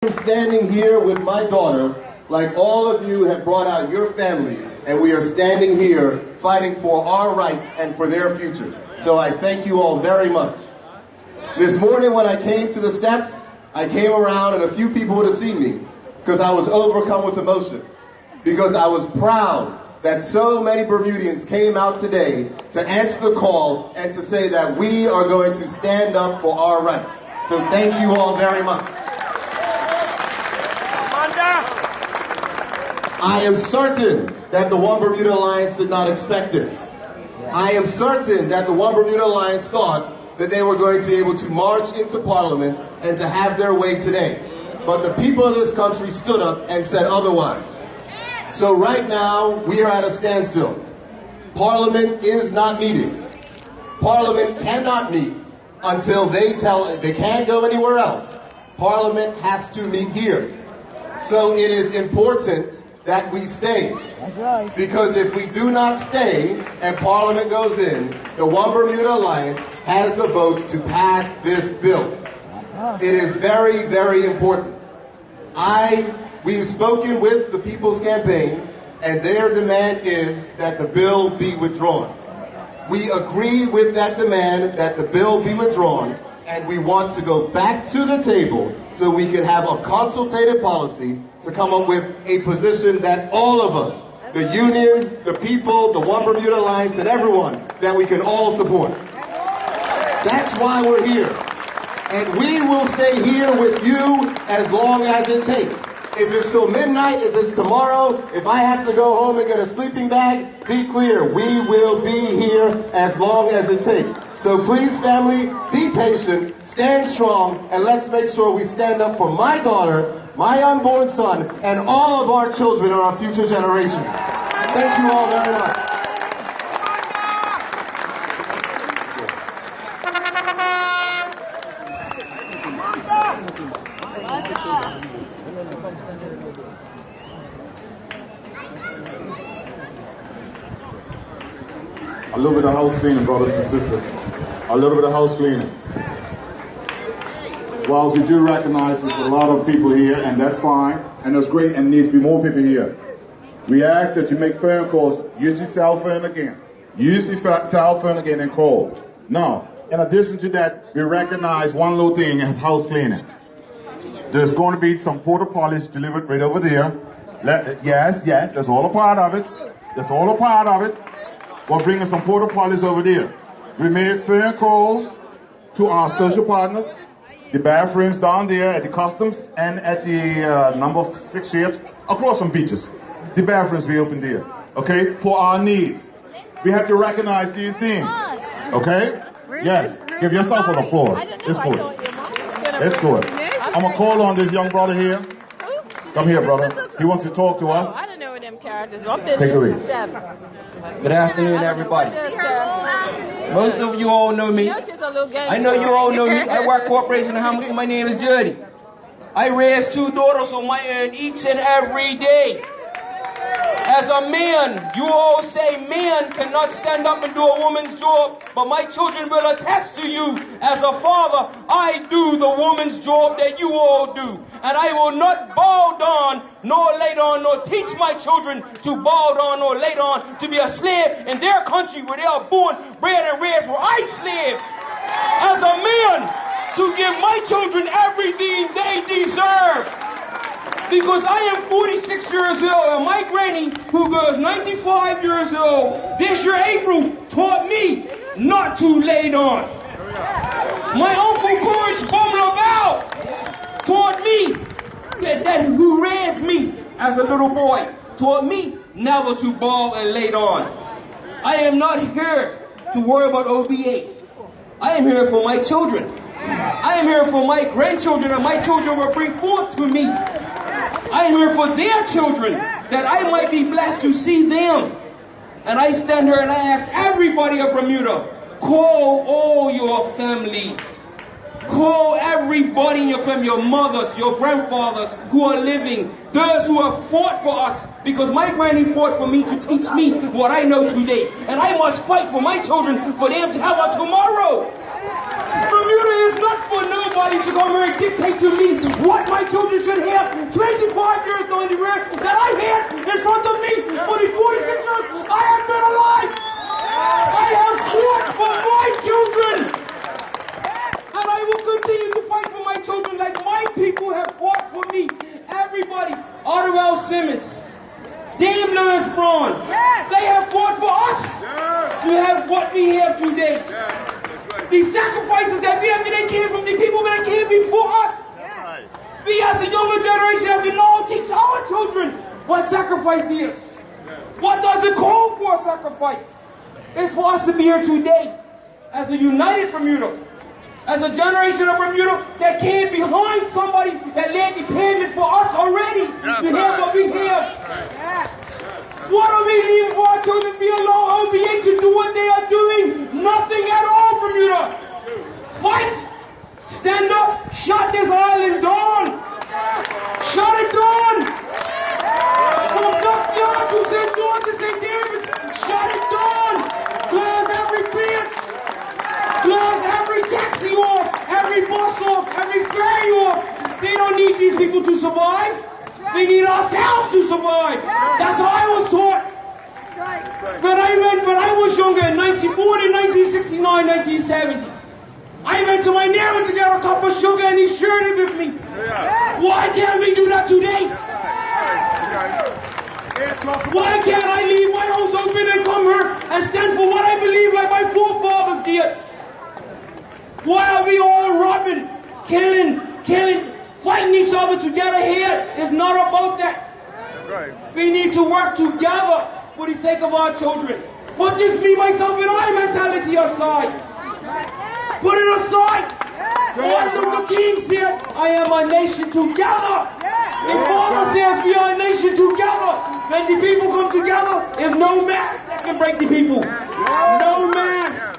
I'm standing here with my daughter, like all of you have brought out your families, and we are standing here fighting for our rights and for their futures. So I thank you all very much. This morning when I came to the steps, I came around and a few people would have seen me because I was overcome with emotion. Because I was proud that so many Bermudians came out today to answer the call and to say that we are going to stand up for our rights. So thank you all very much. I am certain that the One Bermuda Alliance did not expect this. I am certain that the One Bermuda Alliance thought that they were going to be able to march into Parliament and to have their way today. But the people of this country stood up and said otherwise. So right now, we are at a standstill. Parliament is not meeting. Parliament cannot meet until they can't go anywhere else. Parliament has to meet here. So it is important that we stay. That's right. Because if we do not stay and Parliament goes in, the One Bermuda Alliance has the votes to pass this bill. It is very, very important. We've spoken with the People's Campaign, and their demand is that the bill be withdrawn. We agree with that demand that the bill be withdrawn, and we want to go back to the table so we can have a consultative policy to come up with a position that all of us, the unions, the people, the One Bermuda Alliance, and everyone, that we can all support. That's why we're here. And we will stay here with you as long as it takes. If it's till midnight, if it's tomorrow, if I have to go home and get a sleeping bag, be clear, we will be here as long as it takes. So please, family, be patient, stand strong, and let's make sure we stand up for my daughter, my unborn son, and all of our children and our future generations. Thank you all very much. A little bit of house cleaning, brothers and sisters. A little bit of house cleaning. Well, we do recognize there's a lot of people here, and that's fine, and that's great, and needs to be more people here. We ask that you make phone calls. Use your cell phone again. Use the cell phone again and call. Now, in addition to that, we recognize one little thing as house cleaning. There's going to be some porta potties delivered right over there. Yes, that's all a part of it. That's all a part of it. We're bringing some porta potties over there. We made phone calls to our social partners, the bathrooms down there at the customs and at the number 6 sheds across some beaches. The bathrooms be open there, okay, for our needs. We have to recognize these things, okay? Yes, give yourself an applause. It's good. It's good. I'm going to call on this young brother here. Come here, brother. He wants to talk to us. I don't know them characters. I've been Take it away. since 7. Good afternoon, everybody. Most of you all know me. I know you all know me. I work Corporation of Hamilton. My name is Jody. I raise 2 daughters on my own each and every day. As a man, you all say men cannot stand up and do a woman's job, but my children will attest to you. As a father, I do the woman's job that you all do. And I will not bow down, nor lay down, nor teach my children to bow down or lay down to be a slave in their country where they are born, bred and raised where I slave. As a man, to give my children everything they deserve. Because I am 46 years old, and my granny, who goes 95 years old, this year April, taught me not to lay down. My Uncle Courage Bumlabow taught me, that who raised me as a little boy, taught me never to bow and lay down. I am not here to worry about OBA. I am here for my children. I am here for my grandchildren, and my children will bring forth to me. I am here for their children, that I might be blessed to see them. And I stand here and I ask everybody of Bermuda, call all your family. Call everybody in your family, your mothers, your grandfathers who are living, those who have fought for us, because my granny fought for me to teach me what I know today. And I must fight for my children, for them to have a tomorrow. Bermuda is not for nobody to come here and dictate to me what my children children should have 25 years down the road that I had in front of me for the 46 years I have been alive. I have fought for my children. And I will continue to fight for my children like my people have fought for me. Everybody, Otterwell Simmons, Dame Lewis Braun, they have fought for us to have what we have today. The sacrifices that we have today came from the people that came before us. We as a younger generation have to now teach our children what sacrifice is. What does it call for sacrifice? It's for us to be here today as a united Bermuda, as a generation of Bermuda that came behind somebody that laid the pavement for us already to have what we have. What are we leaving for our children to be allowed OBA to do what they are doing? Nothing at all, Bermuda. Fight! Stand up! Shut this island down! Shut it down! From Duckyard to St. George to St. David's, shut it down! Close every branch! Close every taxi off! Every bus off! Every ferry off! They don't need these people to survive. We need ourselves to survive. That's how I was taught. When I was younger in 1969, 1970, I went to my neighbor to get a cup of sugar and he shared it with me. Why can't we do that today? Why can't I leave my house open and come here and stand for what I believe like my forefathers did? Why are we all robbing, killing, fighting each other to get ahead? It's not about that. We need to work together for the sake of our children. Put this me, myself, and I mentality aside. Put it aside. Martin Luther King said, I am a nation together. The Father says we are a nation together. When the people come together, there's no mass that can break the people. No mass.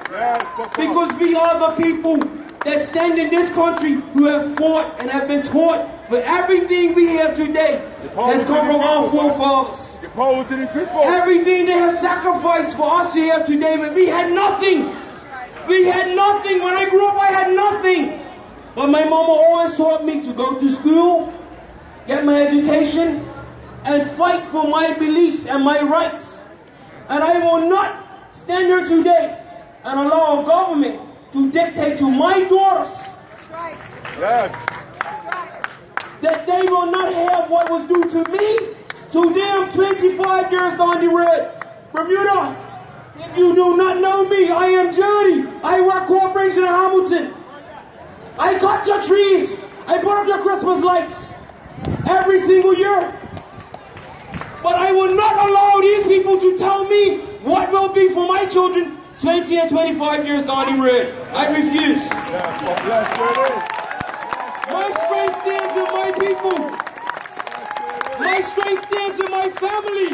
Because we are the people that stand in this country who have fought and have been taught for everything we have today has come from our forefathers. Everything they have sacrificed for us to have today, but we had nothing. We had nothing. When I grew up, I had nothing. But my mama always taught me to go to school, get my education, and fight for my beliefs and my rights. And I will not stand here today and allow a government to dictate to my daughters that they will not have what was due to me, to them 25 years down the road. Bermuda, if you do not know me, I am Jody. I work Corporation in Hamilton. I cut your trees. I put up your Christmas lights every single year. But I will not allow these people to tell me what will be for my children 20 and 25 years down the road. I refuse. My strength stands in my people. My strength stands in my family.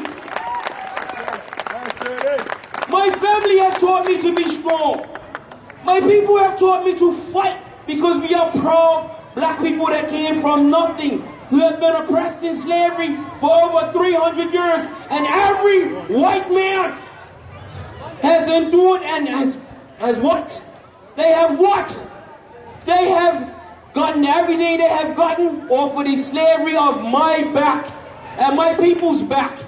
My family has taught me to be strong. My people have taught me to fight because we are proud black people that came from nothing, who have been oppressed in slavery for over 300 years. And every white man has endured and has what? They have what? They have gotten everything they have gotten off of the slavery of my back and my people's back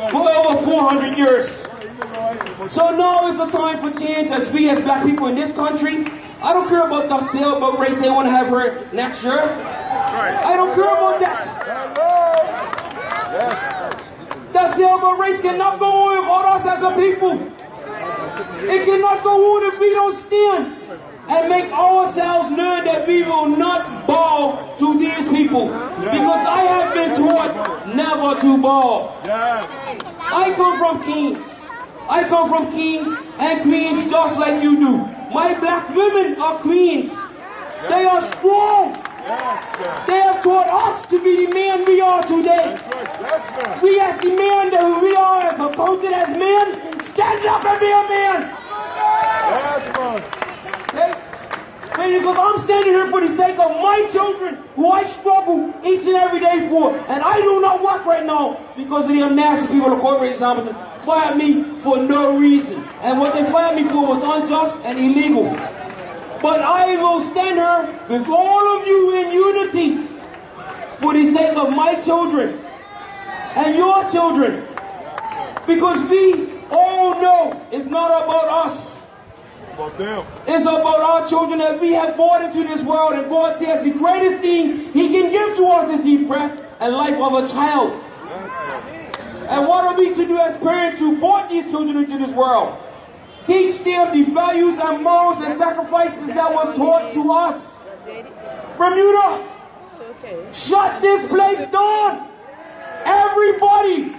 for over 400 years. So now is the time for change as we as black people in this country. I don't care about the sailboat race they want to have her next year. I don't care about that. That sailboat race cannot go on without us as a people. It cannot go on if we don't stand and make ourselves learn that we will not bow to these people. Because I have been taught never to bow. I come from kings. I come from kings and queens just like you do. My black women are queens. They are strong. They have taught us to be the men we are today. We as the men that we are as opposed as men, stand up and be a man. Because I'm standing here for the sake of my children who I struggle each and every day for. And I do not work right now because of them nasty people at Corporation Hamilton fired me for no reason. And what they fired me for was unjust and illegal. But I will stand here with all of you in unity sake of my children and your children. Because we all know it's not about us. It's about our children that we have brought into this world, and God says the greatest thing He can give to us is the breath and life of a child. And what are we to do as parents who brought these children into this world? Teach them the values and morals and sacrifices that was taught to us. Bermuda, shut this place down. Everybody